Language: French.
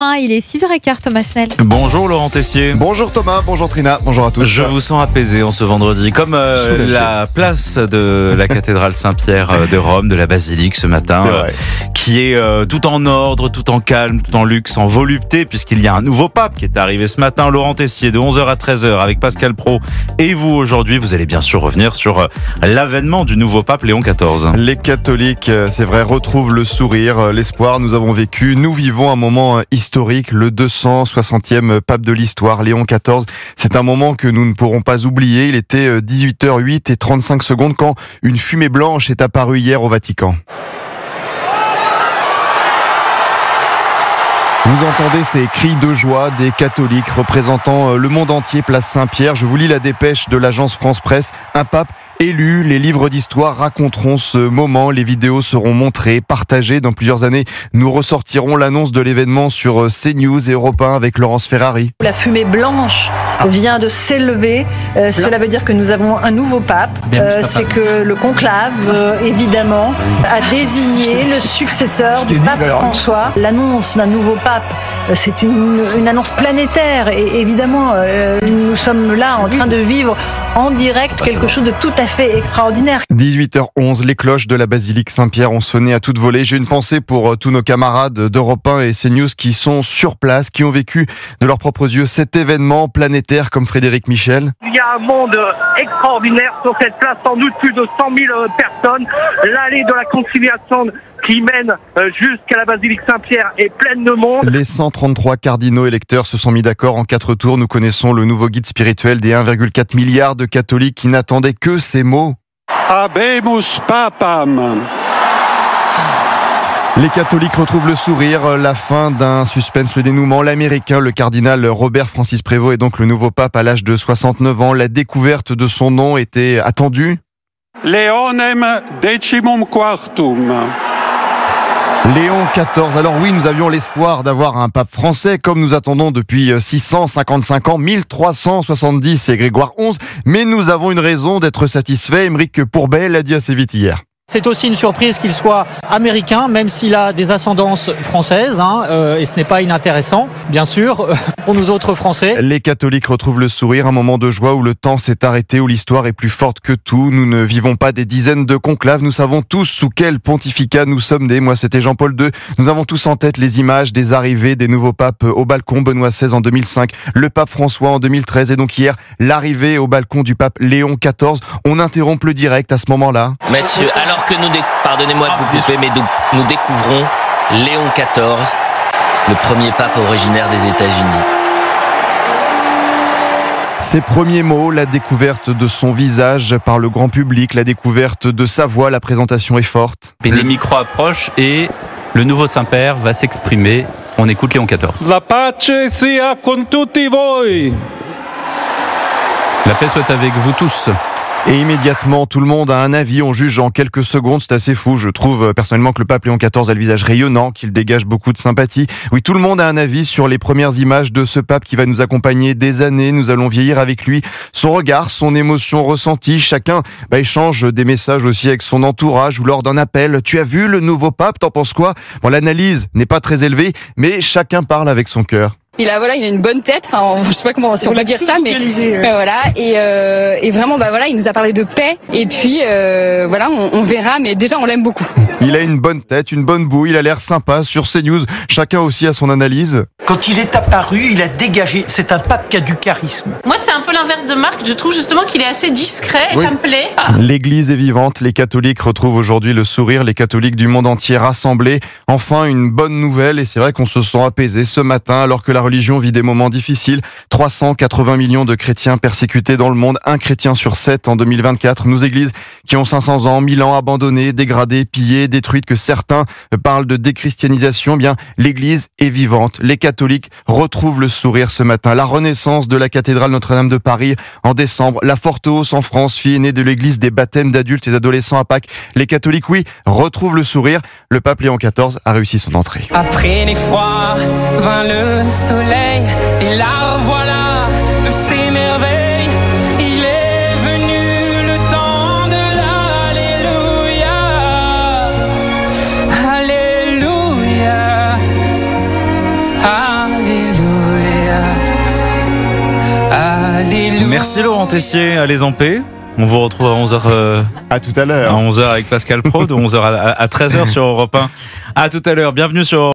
Il est 6h15, Thomas Schnell. Bonjour Laurent Tessier. Bonjour Thomas, bonjour Trina, bonjour à tous. Je vous sens apaisé en ce vendredi, comme la place de la cathédrale Saint-Pierre de Rome, de la basilique ce matin, qui est tout en ordre, tout en calme, tout en luxe, en volupté, puisqu'il y a un nouveau pape qui est arrivé ce matin. Laurent Tessier, de 11h à 13h, avec Pascal Praud. Et vous, aujourd'hui, vous allez bien sûr revenir sur l'avènement du nouveau pape Léon XIV. Les catholiques, c'est vrai, retrouvent le sourire, l'espoir. Nous vivons un moment historique, le 260e pape de l'histoire, Léon XIV. C'est un moment que nous ne pourrons pas oublier. Il était 18h08 et 35 secondes quand une fumée blanche est apparue hier au Vatican. Vous entendez ces cris de joie des catholiques représentant le monde entier, place Saint-Pierre. Je vous lis la dépêche de l'agence France Presse. Un pape élu, les livres d'histoire raconteront ce moment. Les vidéos seront montrées, partagées. Dans plusieurs années, nous ressortirons l'annonce de l'événement sur CNews et Europe 1 avec Laurence Ferrari. La fumée blanche vient de s'élever. Cela veut dire que nous avons un nouveau pape. C'est que le conclave, évidemment, a désigné le successeur du pape François. L'annonce d'un nouveau pape, c'est une annonce planétaire. Et évidemment, nous sommes là en train de vivre en direct quelque chose de tout à fait extraordinaire. 18h11, les cloches de la basilique Saint-Pierre ont sonné à toute volée. J'ai une pensée pour tous nos camarades d'Europe 1 et CNews qui sont sur place, qui ont vécu de leurs propres yeux cet événement planétaire comme Frédéric Michel. Il y a un monde extraordinaire sur cette place, sans doute plus de 100 000 personnes. L'allée de la conciliation qui mène jusqu'à la basilique Saint-Pierre est pleine de monde. Les 133 cardinaux électeurs se sont mis d'accord en 4 tours. Nous connaissons le nouveau guide spirituel des 1,4 milliard de catholiques qui n'attendaient que ces mots. Habemus papam. Les catholiques retrouvent le sourire, la fin d'un suspense, le dénouement. L'américain, le cardinal Robert Francis Prévost, est donc le nouveau pape à l'âge de 69 ans. La découverte de son nom était attendue. Leonem decimum quartum. Léon XIV. Alors oui, nous avions l'espoir d'avoir un pape français comme nous attendons depuis 655 ans, 1370 c'est Grégoire XI, mais nous avons une raison d'être satisfaits. Aymeric Pourbet l'a dit assez vite hier. C'est aussi une surprise qu'il soit américain, même s'il a des ascendances françaises, et ce n'est pas inintéressant, bien sûr, pour nous autres Français. Les catholiques retrouvent le sourire, un moment de joie où le temps s'est arrêté, où l'histoire est plus forte que tout. Nous ne vivons pas des dizaines de conclaves, nous savons tous sous quel pontificat nous sommes nés. Moi, c'était Jean-Paul II. Nous avons tous en tête les images des arrivées des nouveaux papes au balcon, Benoît XVI en 2005, le pape François en 2013, et donc hier, l'arrivée au balcon du pape Léon XIV. On interrompt le direct à ce moment-là. Mathieu, alors que pardonnez-moi de vous couper, mais nous découvrons Léon XIV, le premier pape originaire des États-Unis. Ses premiers mots, la découverte de son visage par le grand public, la découverte de sa voix, la présentation est forte. Et les micros approchent et le nouveau Saint-Père va s'exprimer. On écoute Léon XIV. La pace sia con tutti voi. La paix soit avec vous tous. Et immédiatement, tout le monde a un avis, on juge en quelques secondes, c'est assez fou. Je trouve personnellement que le pape Léon XIV a le visage rayonnant, qu'il dégage beaucoup de sympathie. Oui, tout le monde a un avis sur les premières images de ce pape qui va nous accompagner des années. Nous allons vieillir avec lui. Son regard, son émotion ressentie, chacun échange des messages aussi avec son entourage ou lors d'un appel. Tu as vu le nouveau pape, t'en penses quoi? Bon, l'analyse n'est pas très élevée, mais chacun parle avec son cœur. Il a une bonne tête, je sais pas comment si on peut dire ça, mais voilà, et vraiment il nous a parlé de paix, et puis on verra, mais déjà on l'aime beaucoup. Il a une bonne tête, une bonne boue, il a l'air sympa sur CNews, chacun aussi a son analyse. Quand il est apparu, il a dégagé, c'est un pape qui a du charisme. Moi c'est un peu l'inverse de Marc, je trouve justement qu'il est assez discret et ça me plaît. L'église est vivante, les catholiques retrouvent aujourd'hui le sourire, les catholiques du monde entier rassemblés. Enfin une bonne nouvelle, et c'est vrai qu'on se sent apaisé ce matin alors que la religion vit des moments difficiles. 380 millions de chrétiens persécutés dans le monde, 1 chrétien sur 7 en 2024. Nos églises qui ont 500 ans, 1000 ans abandonnées, dégradées, pillées, détruites, que certains parlent de déchristianisation. Bien, l'église est vivante. Les catholiques retrouvent le sourire ce matin. La renaissance de la cathédrale Notre-Dame de Paris en décembre. La forte hausse en France, fille aînée de l'église des baptêmes d'adultes et d'adolescents à Pâques. Les catholiques, oui, retrouvent le sourire. Le pape Léon XIV a réussi son entrée. Après l'effroi vint le soleil et la revoilà de ses merveilles. Il est venu le temps de l'Alléluia. Alléluia. Alléluia. Merci Laurent Tessier, allez en paix. On vous retrouve à 11h. À tout à l'heure. À 11h avec Pascal Pro, de 11h à 13h sur Europe 1. À tout à l'heure. Bienvenue sur